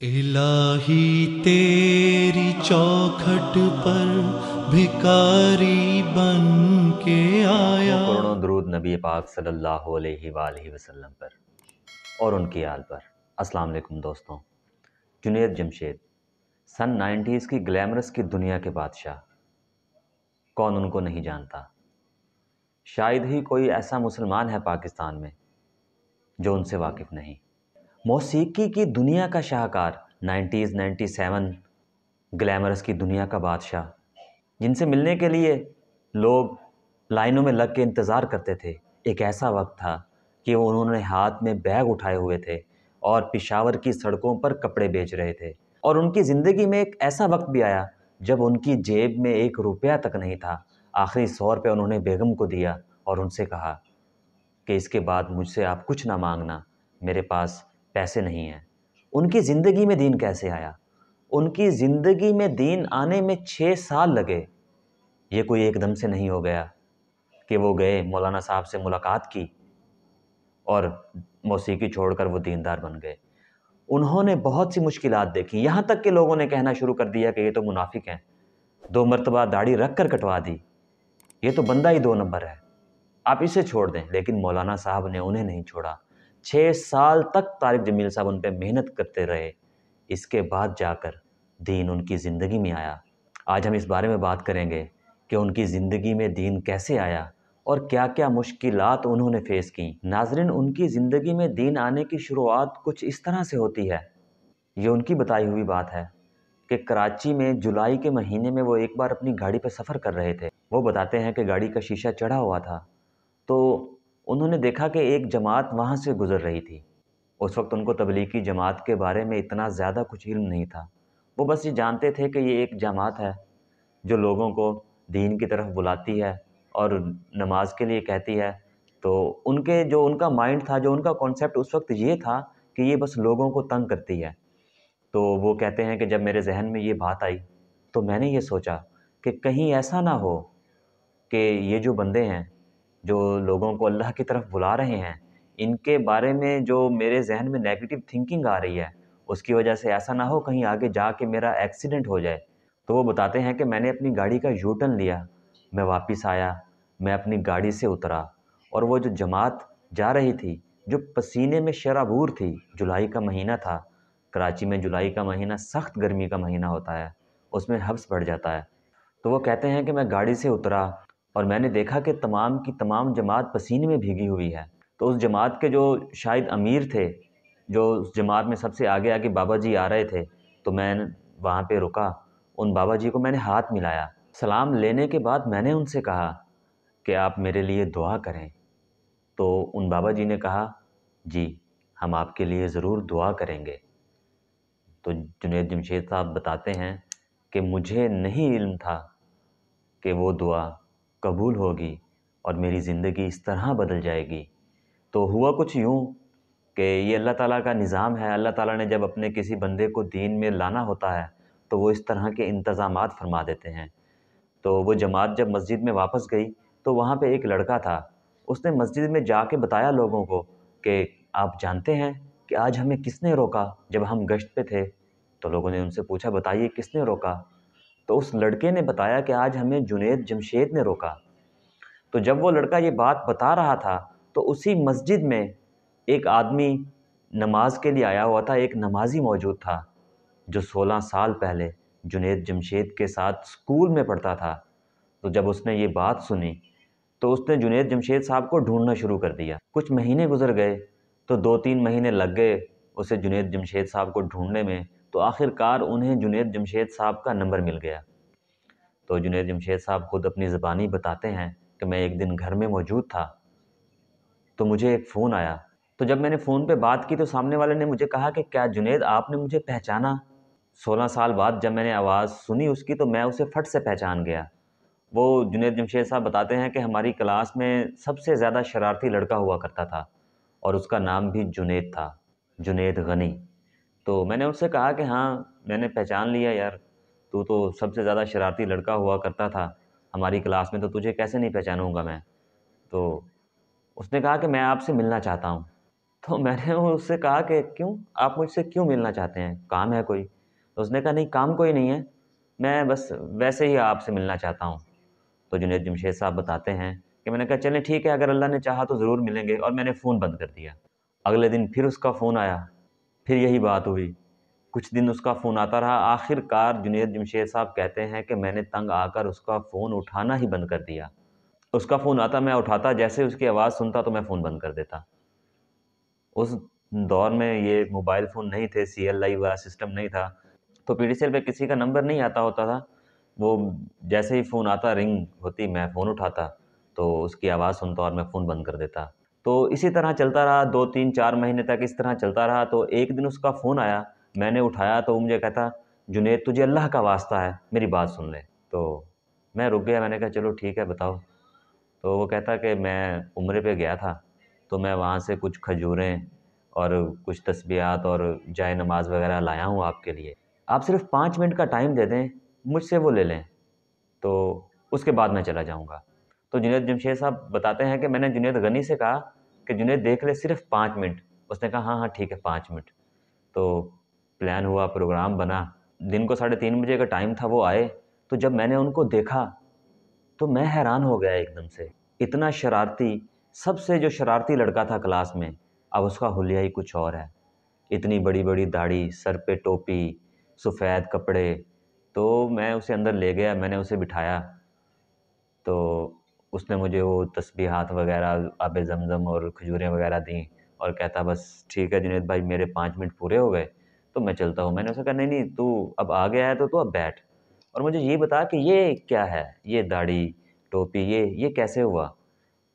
الہی تیری چوکھٹ پر بھکاری بن کے آیا۔ کروڑوں درود نبی پاک صلی اللہ علیہ وآلہ وسلم پر اور ان کی آل پر۔ السلام علیکم دوستوں۔ جنید جمشید سن 90s کی گلیمرس کی دنیا کے بادشاہ، کون ان کو نہیں جانتا؟ شاید ہی کوئی ایسا مسلمان ہے پاکستان میں جو ان سے واقف نہیں۔ موسیقی کی دنیا کا شاہکار، 90s 97 گلیمرس کی دنیا کا بادشاہ، جن سے ملنے کے لیے لوگ لائنوں میں لگ کے انتظار کرتے تھے۔ ایک ایسا وقت تھا کہ انہوں نے ہاتھ میں بیگ اٹھائے ہوئے تھے اور پشاور کی سڑکوں پر کپڑے بیچ رہے تھے، اور ان کی زندگی میں ایک ایسا وقت بھی آیا جب ان کی جیب میں 1 روپیہ تک نہیں تھا۔ آخری 100 روپے انہوں نے بیگم کو دیا اور ان سے کہا کہ اس کے بعد مجھ سے آپ کچھ نہ مانگنا، میرے پاس پیسے نہیں ہیں۔ ان کی زندگی میں دین کیسے آیا؟ ان کی زندگی میں دین آنے میں 6 سال لگے۔ یہ کوئی ایک دم سے نہیں ہو گیا کہ وہ گئے مولانا صاحب سے ملاقات کی اور موسیقی چھوڑ کر وہ دیندار بن گئے۔ انہوں نے بہت سی مشکلات دیکھی، یہاں تک کہ لوگوں نے کہنا شروع کر دیا کہ یہ تو منافق ہیں، 2 مرتبہ داڑھی رکھ کر کٹوا دی، یہ تو بندہ ہی 2 نمبر ہے، آپ اسے چھوڑ دیں۔ لیکن مولانا صاحب نے انہیں نہیں چھوڑا۔ 6 سال تک طارق جمیل صاحب ان پہ محنت کرتے رہے، اس کے بعد جا کر دین ان کی زندگی میں آیا۔ آج ہم اس بارے میں بات کریں گے کہ ان کی زندگی میں دین کیسے آیا اور کیا کیا مشکلات انہوں نے فیس کی۔ ناظرین، ان کی زندگی میں دین آنے کی شروعات کچھ اس طرح سے ہوتی ہے۔ یہ ان کی بتائی ہوئی بات ہے کہ کراچی میں جولائی کے مہینے میں وہ ایک بار اپنی گاڑی پہ سفر کر رہے تھے۔ وہ بتاتے ہیں کہ گاڑی کا شیشہ چڑھا ہوا تھا تو انہوں نے دیکھا کہ ایک جماعت وہاں سے گزر رہی تھی۔ اس وقت ان کو تبلیغی جماعت کے بارے میں اتنا زیادہ کچھ علم نہیں تھا، وہ بس یہ جانتے تھے کہ یہ ایک جماعت ہے جو لوگوں کو دین کی طرف بلاتی ہے اور نماز کے لیے کہتی ہے۔ تو ان کا مائنڈ تھا، جو ان کا کانسیپٹ اس وقت یہ تھا کہ یہ بس لوگوں کو تنگ کرتی ہے۔ تو وہ کہتے ہیں کہ جب میرے ذہن میں یہ بات آئی تو میں نے یہ سوچا کہ کہیں ایسا نہ ہو کہ یہ جو بندے ہیں جو لوگوں کو اللہ کی طرف بلا رہے ہیں، ان کے بارے میں جو میرے ذہن میں نیگیٹو تھنکنگ آ رہی ہے، اس کی وجہ سے ایسا نہ ہو کہیں آگے جا کے میرا ایکسیڈنٹ ہو جائے۔ تو وہ بتاتے ہیں کہ میں نے اپنی گاڑی کا یو ٹرن لیا، میں واپس آیا، میں اپنی گاڑی سے اترا، اور وہ جو جماعت جا رہی تھی جو پسینے میں شرابور تھی، جولائی کا مہینہ تھا، کراچی میں جولائی کا مہینہ سخت گرمی کا مہینہ ہوتا ہے، اس میں حبس بڑھ جاتا ہے۔ تو وہ کہتے ہیں کہ میں گاڑی سے اترا اور میں نے دیکھا کہ تمام کی تمام جماعت پسینے میں بھیگی ہوئی ہے۔ تو اس جماعت کے جو شاید امیر تھے، جو اس جماعت میں سب سے آگے آگے بابا جی آ رہے تھے، تو میں وہاں پہ رکا، ان بابا جی کو میں نے ہاتھ ملایا۔ سلام لینے کے بعد میں نے ان سے کہا کہ آپ میرے لیے دعا کریں۔ تو ان بابا جی نے کہا جی ہم آپ کے لیے ضرور دعا کریں گے۔ تو جنید جمشید صاحب بتاتے ہیں کہ مجھے نہیں علم تھا کہ وہ دعا قبول ہوگی اور میری زندگی اس طرح بدل جائے گی۔ تو ہوا کچھ یوں کہ یہ اللہ تعالیٰ کا نظام ہے، اللہ تعالیٰ نے جب اپنے کسی بندے کو دین میں لانا ہوتا ہے تو وہ اس طرح کے انتظامات فرما دیتے ہیں۔ تو وہ جماعت جب مسجد میں واپس گئی تو وہاں پہ ایک لڑکا تھا، اس نے مسجد میں جا کے بتایا لوگوں کو کہ آپ جانتے ہیں کہ آج ہمیں کس نے روکا جب ہم گشت پہ تھے؟ تو لوگوں نے ان سے پوچھا بتائیے کس نے روکا؟ تو اس لڑکے نے بتایا کہ آج ہمیں جنید جمشید نے روکا۔ تو جب وہ لڑکا یہ بات بتا رہا تھا تو اسی مسجد میں ایک آدمی نماز کے لیے آیا ہوا تھا، ایک نمازی موجود تھا جو 16 سال پہلے جنید جمشید کے ساتھ اسکول میں پڑھتا تھا۔ تو جب اس نے یہ بات سنی تو اس نے جنید جمشید صاحب کو ڈھونڈنا شروع کر دیا۔ کچھ مہینے گزر گئے تو 2-3 مہینے لگ گئے اسے جنید جمشید صاحب کو ڈھونڈنے میں، تو آخر کار انہیں جنید جمشید صاحب کا نمبر مل گیا۔ تو جنید جمشید صاحب خود اپنی زبانی بتاتے ہیں کہ میں ایک دن گھر میں موجود تھا تو مجھے ایک فون آیا۔ تو جب میں نے فون پہ بات کی تو سامنے والے نے مجھے کہا کہ کیا جنید آپ نے مجھے پہچانا؟ 16 سال بعد جب میں نے آواز سنی اس کی تو میں اسے فٹ سے پہچان گیا۔ وہ جنید جمشید صاحب بتاتے ہیں کہ ہماری کلاس میں سب سے زیادہ شرارتی لڑکا ہوا کرتا تھا اور اس کا نام بھی جنید تھا، جنید غنی۔ تو میں نے اس سے کہا کہ ہاں میں نے پہچان لیا یار، تو سب سے زیادہ شرارتی لڑکا ہوا کرتا تھا ہماری کلاس میں، تو تجھے کیسے نہیں پہچانوں گا میں؟ تو اس نے کہا کہ میں آپ سے ملنا چاہتا ہوں۔ تو میں نے اس سے کہا کہ کیوں، آپ مجھ سے کیوں ملنا چاہتے ہیں، کام ہے کوئی؟ تو اس نے کہا نہیں کام کوئی نہیں ہے، میں بس ویسے ہی آپ سے ملنا چاہتا ہوں۔ تو جنید جمشید صاحب بتاتے ہیں کہ میں نے کہا چلیں ٹھیک ہے، اگر اللہ نے چاہا تو ضرور ملیں گے، اور میں نے فون بند کر دیا۔ اگلے دن پھر اس کا فون آیا، پھر یہی بات ہوئی، کچھ دن اس کا فون آتا رہا، آخر کار جنید جمشید صاحب کہتے ہیں کہ میں نے تنگ آ کر اس کا فون اٹھانا ہی بند کر دیا۔ اس کا فون آتا، میں اٹھاتا، جیسے اس کی آواز سنتا تو میں فون بند کر دیتا۔ اس دور میں یہ موبائل فون نہیں تھے، سی ایل آئی والا سسٹم نہیں تھا، تو پی ڈی سی ایل پہ کسی کا نمبر نہیں آتا ہوتا تھا، وہ جیسے ہی فون آتا، رنگ ہوتی، میں فون اٹھاتا تو اس کی آواز سنتا اور میں فون بند کر دیتا۔ تو اسی طرح چلتا رہا، 2 3 4 مہینے تک اس طرح چلتا رہا۔ تو ایک دن اس کا فون آیا، میں نے اٹھایا تو وہ مجھے کہتا جنید تجھے اللہ کا واسطہ ہے میری بات سن لے۔ تو میں رک گیا، میں نے کہا چلو ٹھیک ہے بتاؤ۔ تو وہ کہتا کہ میں عمرے پہ گیا تھا، تو میں وہاں سے کچھ کھجوریں اور کچھ تسبیحات اور جائے نماز وغیرہ لایا ہوں آپ کے لیے، آپ صرف 5 منٹ کا ٹائم دے دیں، مجھ سے وہ لے لیں، تو اس کے بعد میں چلا جاؤں گا۔ تو جنید جمشید صاحب بتاتے ہیں کہ میں نے جنید غنی سے کہا کہ جنید دیکھ لے صرف 5 منٹ۔ اس نے کہا ہاں ہاں ٹھیک ہے 5 منٹ۔ تو پلان ہوا، پروگرام بنا، دن کو 3:30 بجے کا ٹائم تھا، وہ آئے۔ تو جب میں نے ان کو دیکھا تو میں حیران ہو گیا ایک دم سے، اتنا شرارتی، سب سے جو شرارتی لڑکا تھا کلاس میں، اب اس کا حلیہ ہی کچھ اور ہے، اتنی بڑی بڑی داڑھی، سر پہ ٹوپی، سفید کپڑے۔ تو میں اسے اندر لے گیا، میں نے اسے بٹھایا، تو اس نے مجھے وہ تسبیحات وغیرہ، آب زمزم اور کھجوریں وغیرہ دیں، اور کہتا بس ٹھیک ہے جنید بھائی میرے 5 منٹ پورے ہو گئے تو میں چلتا ہوں۔ میں نے اسے کہا نہیں نہیں تو اب آ گیا ہے تو اب بیٹھ، اور مجھے یہ بتا کہ یہ کیا ہے، یہ داڑھی ٹوپی یہ کیسے ہوا؟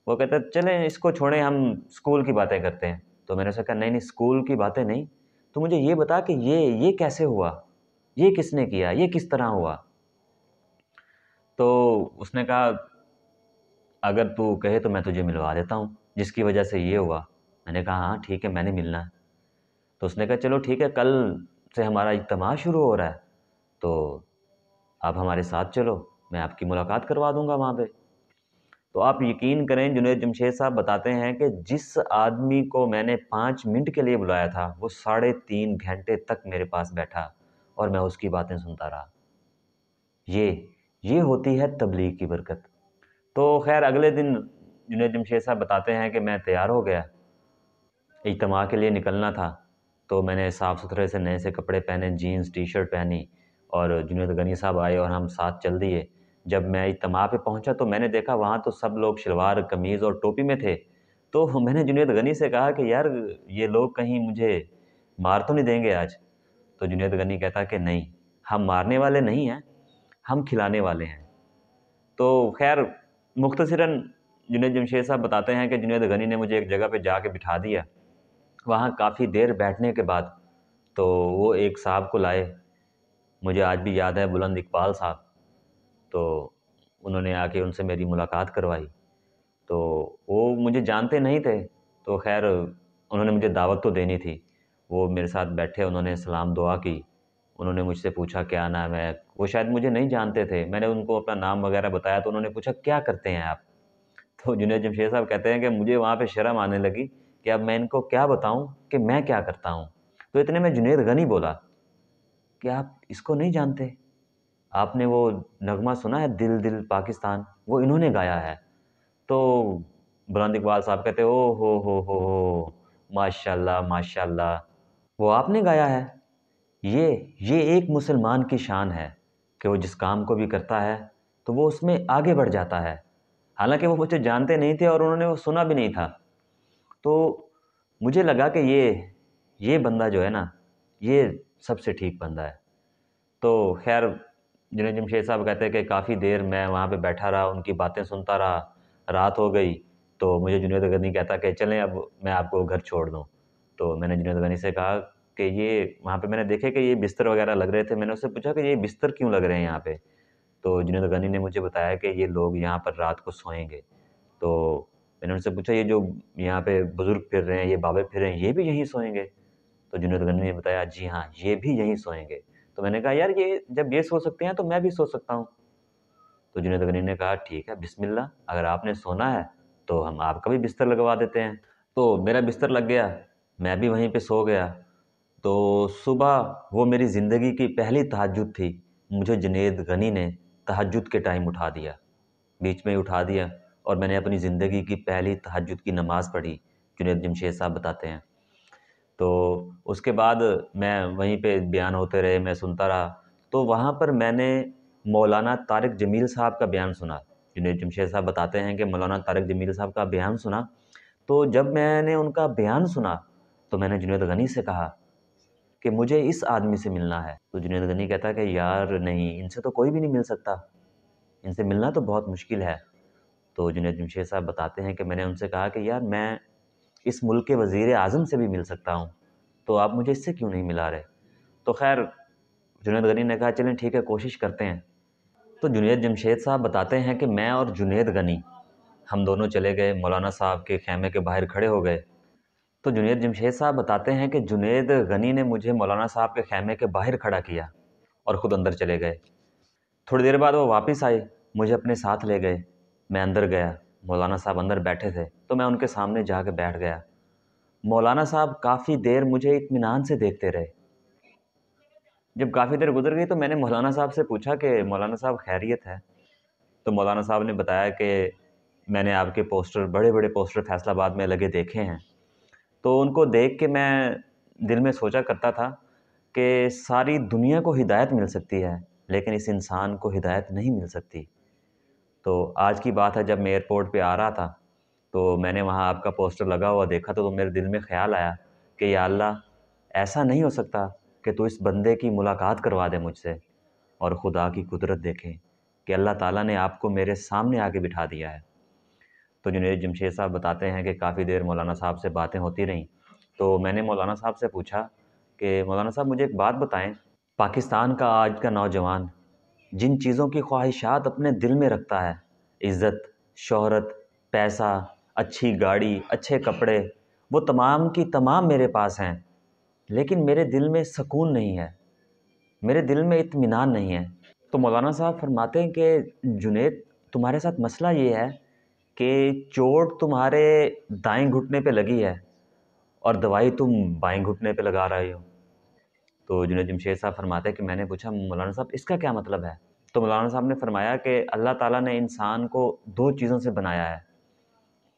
وہ کہتا چلیں اس کو چھوڑیں، ہم اسکول کی باتیں کرتے ہیں۔ تو میں نے اسے کہا نہیں نہیں اسکول کی باتیں نہیں، تو مجھے یہ بتا کہ یہ کیسے ہوا، یہ کس نے کیا، یہ کس طرح ہوا؟ تو اس نے کہا اگر تو کہے تو میں تجھے ملوا دیتا ہوں جس کی وجہ سے یہ ہوا۔ میں نے کہا ہاں ٹھیک ہے میں نے ملنا ہے۔ تو اس نے کہا چلو ٹھیک ہے کل سے ہمارا اجتماع شروع ہو رہا ہے، تو آپ ہمارے ساتھ چلو، میں آپ کی ملاقات کروا دوں گا وہاں پہ۔ تو آپ یقین کریں جنید جمشید صاحب بتاتے ہیں کہ جس آدمی کو میں نے 5 منٹ کے لیے بلایا تھا وہ 3.5 گھنٹے تک میرے پاس بیٹھا اور میں اس کی باتیں سنتا رہا۔ یہ ہوتی ہے تبلیغ کی برکت۔ تو خیر اگلے دن جنید جمشید صاحب بتاتے ہیں کہ میں تیار ہو گیا، اجتماع کے لیے نکلنا تھا، تو میں نے صاف ستھرے سے نئے سے کپڑے پہنے، جینز ٹی شرٹ پہنی، اور جنید غنی صاحب آئے اور ہم ساتھ چل دیے۔ جب میں اجتماع پہ پہنچا تو میں نے دیکھا وہاں تو سب لوگ شلوار قمیض اور ٹوپی میں تھے۔ تو میں نے جنید غنی سے کہا کہ یار یہ لوگ کہیں مجھے مار تو نہیں دیں گے آج؟ تو جنید غنی کہتا کہ نہیں، ہم مارنے والے نہیں ہیں، ہم کھلانے والے ہیں۔ تو خیر مختصراً جنید جمشید صاحب بتاتے ہیں کہ جنید غنی نے مجھے ایک جگہ پہ جا کے بٹھا دیا، وہاں کافی دیر بیٹھنے کے بعد تو وہ ایک صاحب کو لائے، مجھے آج بھی یاد ہے بلند اقبال صاحب، تو انہوں نے آ کے ان سے میری ملاقات کروائی۔ تو وہ مجھے جانتے نہیں تھے، تو خیر انہوں نے مجھے دعوت تو دینی تھی، وہ میرے ساتھ بیٹھے، انہوں نے سلام دعا کی، انہوں نے مجھ سے پوچھا کیا نام ہے، وہ شاید مجھے نہیں جانتے تھے، میں نے ان کو اپنا نام وغیرہ بتایا تو انہوں نے پوچھا کیا کرتے ہیں آپ؟ تو جنید جمشید صاحب کہتے ہیں کہ مجھے وہاں پہ شرم آنے لگی کہ اب میں ان کو کیا بتاؤں کہ میں کیا کرتا ہوں۔ تو اتنے میں جنید غنی بولا کہ آپ اس کو نہیں جانتے، آپ نے وہ نغمہ سنا ہے دل دل پاکستان، وہ انہوں نے گایا ہے۔ تو بلند اقبال صاحب کہتے او ہو ماشاء اللہ ماشاء اللہ، وہ آپ نے گایا ہے؟ یہ ایک مسلمان کی شان ہے کہ وہ جس کام کو بھی کرتا ہے تو وہ اس میں آگے بڑھ جاتا ہے، حالانکہ وہ مجھے جانتے نہیں تھے اور انہوں نے وہ سنا بھی نہیں تھا۔ تو مجھے لگا کہ یہ بندہ جو ہے نا یہ سب سے ٹھیک بندہ ہے۔ تو خیر جنید جمشید صاحب کہتے ہیں کہ کافی دیر میں وہاں پہ بیٹھا رہا، ان کی باتیں سنتا رہا، رات ہو گئی تو مجھے جنید غنی کہتا کہ چلیں اب میں آپ کو گھر چھوڑ دوں۔ تو میں نے جنید غنی سے کہا کہ یہ وہاں پہ میں نے دیکھے کہ یہ بستر وغیرہ لگ رہے تھے، میں نے اس سے پوچھا کہ یہ بستر کیوں لگ رہے ہیں یہاں پہ؟ تو جنید غنی نے مجھے بتایا کہ یہ لوگ یہاں پر رات کو سوئیں گے۔ تو میں نے ان سے پوچھا یہ جو یہاں پہ بزرگ پھر رہے ہیں، یہ بابے پھر رہے ہیں، یہ بھی یہیں سوئیں گے؟ تو جنید غنی نے بتایا جی ہاں یہ بھی یہیں سوئیں گے۔ تو میں نے کہا یار یہ جب یہ سو سکتے ہیں تو میں بھی سو سکتا ہوں۔ تو جنید غنی نے کہا ٹھیک ہے بسم اللہ، اگر آپ نے سونا ہے تو ہم آپ کا بھی بستر لگوا دیتے ہیں۔ تو میرا بستر لگ گیا، میں بھی وہیں پہ سو گیا۔ تو صبح وہ میری زندگی کی پہلی تہجد تھی، مجھے جنید غنی نے تہجد کے ٹائم اٹھا دیا، بیچ میں ہی اٹھا دیا، اور میں نے اپنی زندگی کی پہلی تہجد کی نماز پڑھی، جنید جمشید صاحب بتاتے ہیں۔ تو اس کے بعد میں وہیں پہ بیان ہوتے رہے، میں سنتا رہا۔ تو وہاں پر میں نے مولانا طارق جمیل صاحب کا بیان سنا۔ جنید جمشید صاحب بتاتے ہیں کہ مولانا طارق جمیل صاحب کا بیان سنا۔ تو جب میں نے ان کا بیان سنا تو میں نے جنید غنی سے کہا کہ مجھے اس آدمی سے ملنا ہے۔ تو جنید غنی کہتا ہے کہ یار نہیں، ان سے تو کوئی بھی نہیں مل سکتا، ان سے ملنا تو بہت مشکل ہے۔ تو جنید جمشید صاحب بتاتے ہیں کہ میں نے ان سے کہا کہ یار میں اس ملک کے وزیر اعظم سے بھی مل سکتا ہوں، تو آپ مجھے اس سے کیوں نہیں ملا رہے؟ تو خیر جنید غنی نے کہا چلیں ٹھیک ہے، کوشش کرتے ہیں۔ تو جنید جمشید صاحب بتاتے ہیں کہ میں اور جنید غنی ہم دونوں چلے گئے، مولانا صاحب کے خیمے کے باہر کھڑے ہو گئے۔ تو جنید جمشید صاحب بتاتے ہیں کہ جنید غنی نے مجھے مولانا صاحب کے خیمے کے باہر کھڑا کیا اور خود اندر چلے گئے۔ تھوڑی دیر بعد وہ واپس آئے، مجھے اپنے ساتھ لے گئے، میں اندر گیا، مولانا صاحب اندر بیٹھے تھے تو میں ان کے سامنے جا کے بیٹھ گیا۔ مولانا صاحب کافی دیر مجھے اطمینان سے دیکھتے رہے۔ جب کافی دیر گزر گئی تو میں نے مولانا صاحب سے پوچھا کہ مولانا صاحب خیریت ہے؟ تو مولانا صاحب نے بتایا کہ میں نے آپ کے پوسٹر، بڑے بڑے پوسٹر فیصل آباد میں لگے دیکھے ہیں، تو ان کو دیکھ کے میں دل میں سوچا کرتا تھا کہ ساری دنیا کو ہدایت مل سکتی ہے لیکن اس انسان کو ہدایت نہیں مل سکتی۔ تو آج کی بات ہے، جب میں ایئرپورٹ پہ آ رہا تھا تو میں نے وہاں آپ کا پوسٹر لگا ہوا دیکھا تو میرے دل میں خیال آیا کہ یا اللہ، ایسا نہیں ہو سکتا کہ تو اس بندے کی ملاقات کروا دے مجھ سے۔ اور خدا کی قدرت دیکھیں کہ اللہ تعالیٰ نے آپ کو میرے سامنے آ کے بٹھا دیا ہے۔ تو جنید جمشید صاحب بتاتے ہیں کہ کافی دیر مولانا صاحب سے باتیں ہوتی رہیں۔ تو میں نے مولانا صاحب سے پوچھا کہ مولانا صاحب مجھے ایک بات بتائیں، پاکستان کا آج کا نوجوان جن چیزوں کی خواہشات اپنے دل میں رکھتا ہے، عزت، شہرت، پیسہ، اچھی گاڑی، اچھے کپڑے، وہ تمام کی تمام میرے پاس ہیں، لیکن میرے دل میں سکون نہیں ہے، میرے دل میں اطمینان نہیں ہے۔ تو مولانا صاحب فرماتے ہیں کہ جنید، تمہارے ساتھ مسئلہ یہ ہے کہ چوٹ تمہارے دائیں گھٹنے پہ لگی ہے اور دوائی تم بائیں گھٹنے پہ لگا رہے ہو۔ تو جنید جمشید صاحب فرماتے ہیں کہ میں نے پوچھا مولانا صاحب اس کا کیا مطلب ہے؟ تو مولانا صاحب نے فرمایا کہ اللہ تعالیٰ نے انسان کو دو چیزوں سے بنایا ہے۔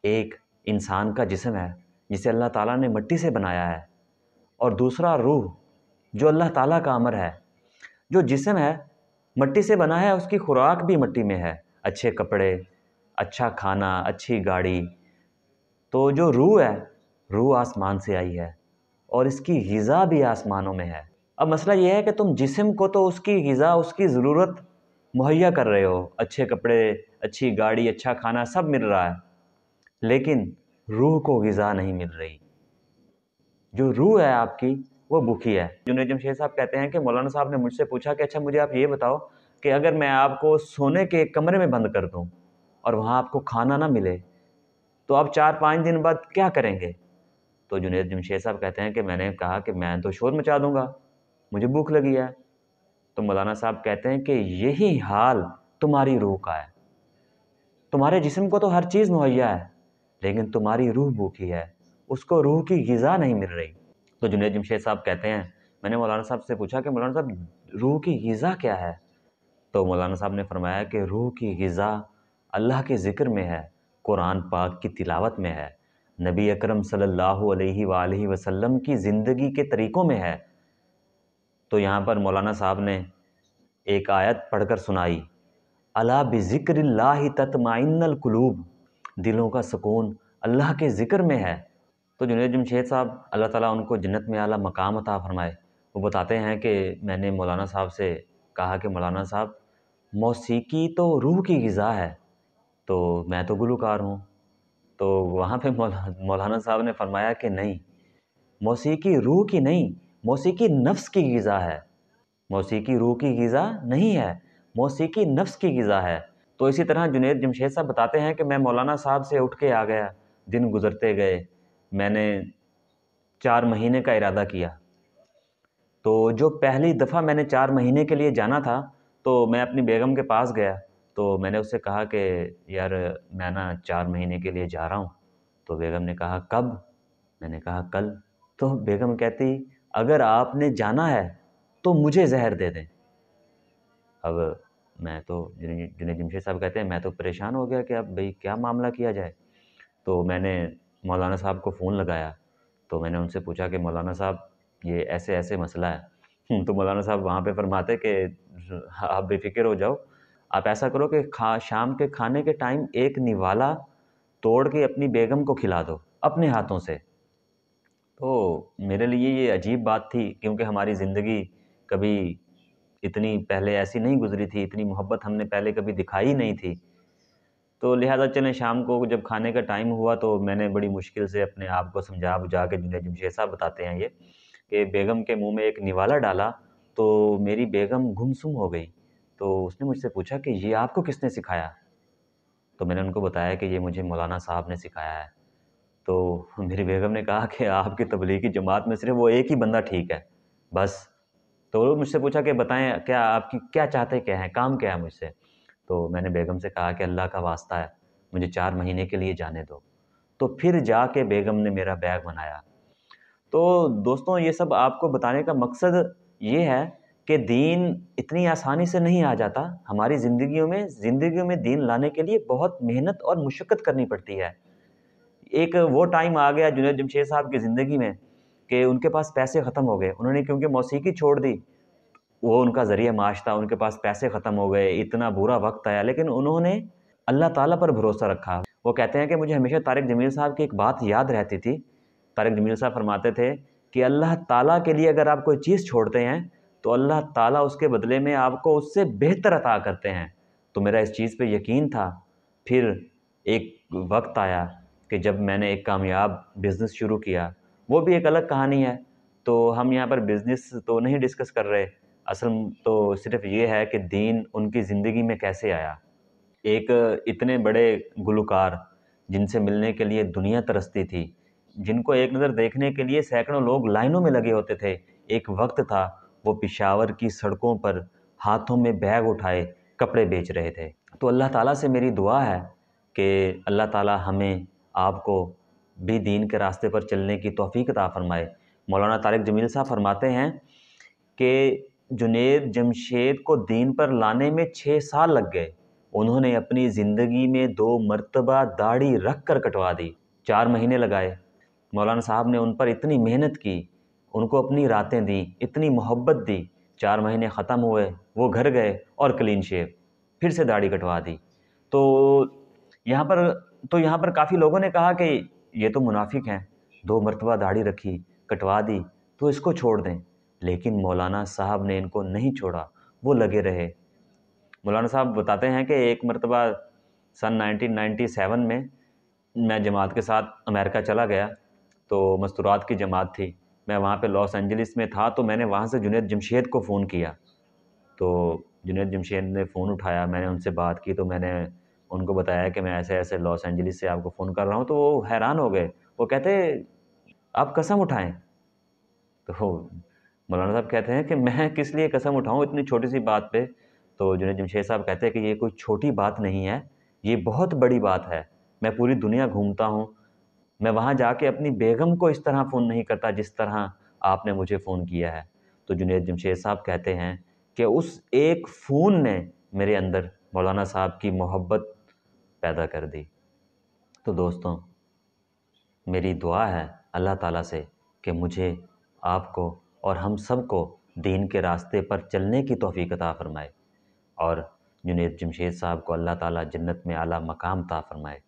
ایک انسان کا جسم ہے جسے اللہ تعالیٰ نے مٹی سے بنایا ہے، اور دوسرا روح جو اللہ تعالیٰ کا امر ہے۔ جو جسم ہے مٹی سے بنا ہے، اس کی خوراک بھی مٹی میں ہے، اچھے کپڑے، اچھا کھانا، اچھی گاڑی۔ تو جو روح ہے، روح آسمان سے آئی ہے اور اس کی غذا بھی آسمانوں میں ہے۔ اب مسئلہ یہ ہے کہ تم جسم کو تو اس کی غذا، اس کی ضرورت مہیا کر رہے ہو، اچھے کپڑے، اچھی گاڑی، اچھا کھانا سب مل رہا ہے، لیکن روح کو غذا نہیں مل رہی۔ جو روح ہے آپ کی وہ بھوکی ہے۔ جنید جمشید صاحب کہتے ہیں کہ مولانا صاحب نے مجھ سے پوچھا کہ اچھا مجھے آپ یہ بتاؤ کہ اگر میں آپ کو سونے کے ایک کمرے میں بند کر دوں اور وہاں آپ کو کھانا نہ ملے تو آپ 4-5 دن بعد کیا کریں گے؟ تو جنید جمشید صاحب کہتے ہیں کہ میں نے کہا کہ میں تو شور مچا دوں گا، مجھے بھوک لگی ہے۔ تو مولانا صاحب کہتے ہیں کہ یہی حال تمہاری روح کا ہے۔ تمہارے جسم کو تو ہر چیز مہیا ہے لیکن تمہاری روح بھوکی ہے، اس کو روح کی غذا نہیں مل رہی۔ تو جنید جمشید صاحب کہتے ہیں، میں نے مولانا صاحب سے پوچھا کہ مولانا صاحب روح کی غذا کیا ہے؟ تو مولانا صاحب نے فرمایا کہ روح کی غذا اللہ کے ذکر میں ہے، قرآن پاک کی تلاوت میں ہے، نبی اکرم صلی اللہ علیہ وآلہ وسلم کی زندگی کے طریقوں میں ہے۔ تو یہاں پر مولانا صاحب نے ایک آیت پڑھ کر سنائی، الا بذکر اللہ تطمئن القلوب، دلوں کا سکون اللہ کے ذکر میں ہے۔ تو جنید جمشید صاحب، اللہ تعالیٰ ان کو جنت میں اعلیٰ مقام عطا فرمائے، وہ بتاتے ہیں کہ میں نے مولانا صاحب سے کہا کہ مولانا صاحب موسیقی تو روح کی غذا ہے، تو میں تو گلوکار ہوں۔ تو وہاں پہ مولانا صاحب نے فرمایا کہ نہیں، موسیقی روح کی نہیں، موسیقی نفس کی غذا ہے، موسیقی روح کی غذا نہیں ہے، موسیقی نفس کی غذا ہے۔ تو اسی طرح جنید جمشید صاحب بتاتے ہیں کہ میں مولانا صاحب سے اٹھ کے آ گیا، دن گزرتے گئے، میں نے 4 مہینے کا ارادہ کیا۔ تو جو پہلی دفعہ میں نے 4 مہینے کے لیے جانا تھا تو میں اپنی بیگم کے پاس گیا، تو میں نے اس سے کہا کہ یار میں نا 4 مہینے کے لیے جا رہا ہوں۔ تو بیگم نے کہا کب؟ میں نے کہا کل۔ تو بیگم کہتی اگر آپ نے جانا ہے تو مجھے زہر دے دیں۔ اب میں تو جنید جمشید صاحب کہتے ہیں میں تو پریشان ہو گیا کہ اب بھئی کیا معاملہ کیا جائے۔ تو میں نے مولانا صاحب کو فون لگایا، تو میں نے ان سے پوچھا کہ مولانا صاحب یہ ایسے ایسے مسئلہ ہے۔ تو مولانا صاحب وہاں پہ فرماتے کہ آپ بے فکر ہو جاؤ، آپ ایسا کرو کہ شام کے کھانے کے ٹائم ایک نوالا توڑ کے اپنی بیگم کو کھلا دو اپنے ہاتھوں سے۔ تو میرے لیے یہ عجیب بات تھی، کیونکہ ہماری زندگی کبھی اتنی پہلے ایسی نہیں گزری تھی، اتنی محبت ہم نے پہلے کبھی دکھائی نہیں تھی۔ تو لہٰذا چلیں شام کو جب کھانے کا ٹائم ہوا تو میں نے بڑی مشکل سے اپنے آپ کو سمجھا بجھا کے، جنید جمشید صاحب بتاتے ہیں یہ کہ بیگم کے منہ میں ایک نوالا ڈالا تو میری بیگم گمسم ہو گئی۔ تو اس نے مجھ سے پوچھا کہ یہ آپ کو کس نے سکھایا؟ تو میں نے ان کو بتایا کہ یہ مجھے مولانا صاحب نے سکھایا ہے۔ تو میری بیگم نے کہا کہ آپ کی تبلیغی جماعت میں صرف وہ ایک ہی بندہ ٹھیک ہے بس۔ تو وہ مجھ سے پوچھا کہ بتائیں کیا آپ کی کیا چاہتے کیا ہیں، کام کیا ہے مجھ سے؟ تو میں نے بیگم سے کہا کہ اللہ کا واسطہ ہے مجھے 4 مہینے کے لیے جانے دو۔ تو پھر جا کے بیگم نے میرا بیگ بنایا۔ تو دوستوں یہ سب آپ کو بتانے کا مقصد یہ ہے کہ دین اتنی آسانی سے نہیں آ جاتا، ہماری زندگیوں میں دین لانے کے لیے بہت محنت اور مشقت کرنی پڑتی ہے۔ ایک وہ ٹائم آ گیا جنید جمشید صاحب کی زندگی میں کہ ان کے پاس پیسے ختم ہو گئے، انہوں نے کیونکہ موسیقی چھوڑ دی، وہ ان کا ذریعہ معاش تھا، ان کے پاس پیسے ختم ہو گئے، اتنا برا وقت آیا، لیکن انہوں نے اللہ تعالیٰ پر بھروسہ رکھا۔ وہ کہتے ہیں کہ مجھے ہمیشہ طارق جمیل صاحب کی ایک بات یاد رہتی تھی۔ طارق جمیل صاحب فرماتے تھے کہ اللہ تعالیٰ کے لیے اگر آپ کوئی چیز چھوڑتے ہیں تو اللہ تعالیٰ اس کے بدلے میں آپ کو اس سے بہتر عطا کرتے ہیں۔ تو میرا اس چیز پہ یقین تھا۔ پھر ایک وقت آیا کہ جب میں نے ایک کامیاب بزنس شروع کیا، وہ بھی ایک الگ کہانی ہے، تو ہم یہاں پر بزنس تو نہیں ڈسکس کر رہے، اصل تو صرف یہ ہے کہ دین ان کی زندگی میں کیسے آیا۔ ایک اتنے بڑے گلوکار جن سے ملنے کے لیے دنیا ترستی تھی، جن کو ایک نظر دیکھنے کے لیے سینکڑوں لوگ لائنوں میں لگے ہوتے تھے، ایک وقت تھا وہ پشاور کی سڑکوں پر ہاتھوں میں بیگ اٹھائے کپڑے بیچ رہے تھے۔ تو اللہ تعالیٰ سے میری دعا ہے کہ اللہ تعالیٰ ہمیں آپ کو بھی دین کے راستے پر چلنے کی توفیق عطا فرمائے۔ مولانا طارق جمیل صاحب فرماتے ہیں کہ جنید جمشید کو دین پر لانے میں 6 سال لگ گئے، انہوں نے اپنی زندگی میں 2 مرتبہ داڑھی رکھ کر کٹوا دی، 4 مہینے لگائے۔ مولانا صاحب نے ان پر اتنی محنت کی، ان کو اپنی راتیں دیں، اتنی محبت دی، 4 مہینے ختم ہوئے، وہ گھر گئے اور کلین شیو، پھر سے داڑھی کٹوا دی۔ تو یہاں پر کافی لوگوں نے کہا کہ یہ تو منافق ہیں، 2 مرتبہ داڑھی رکھی، کٹوا دی، تو اس کو چھوڑ دیں، لیکن مولانا صاحب نے ان کو نہیں چھوڑا، وہ لگے رہے۔ مولانا صاحب بتاتے ہیں کہ ایک مرتبہ سن 1997 میں میں جماعت کے ساتھ امریکہ چلا گیا، تو مستورات کی جماعت تھی، میں وہاں پہ لاس اینجلس میں تھا، تو میں نے وہاں سے جنید جمشید کو فون کیا، تو جنید جمشید نے فون اٹھایا، میں نے ان سے بات کی، تو میں نے ان کو بتایا کہ میں ایسے ایسے لاس اینجلس سے آپ کو فون کر رہا ہوں، تو وہ حیران ہو گئے، وہ کہتے آپ قسم اٹھائیں۔ تو مولانا صاحب کہتے ہیں کہ میں کس لیے قسم اٹھاؤں اتنی چھوٹی سی بات پہ؟ تو جنید جمشید صاحب کہتے ہیں کہ یہ کوئی چھوٹی بات نہیں ہے، یہ بہت بڑی بات ہے، میں پوری دنیا گھومتا ہوں، میں وہاں جا کے اپنی بیگم کو اس طرح فون نہیں کرتا جس طرح آپ نے مجھے فون کیا ہے۔ تو جنید جمشید صاحب کہتے ہیں کہ اس ایک فون نے میرے اندر مولانا صاحب کی محبت پیدا کر دی۔ تو دوستوں میری دعا ہے اللہ تعالیٰ سے کہ مجھے، آپ کو اور ہم سب کو دین کے راستے پر چلنے کی توفیق عطا فرمائے، اور جنید جمشید صاحب کو اللہ تعالیٰ جنت میں اعلیٰ مقام عطا فرمائے۔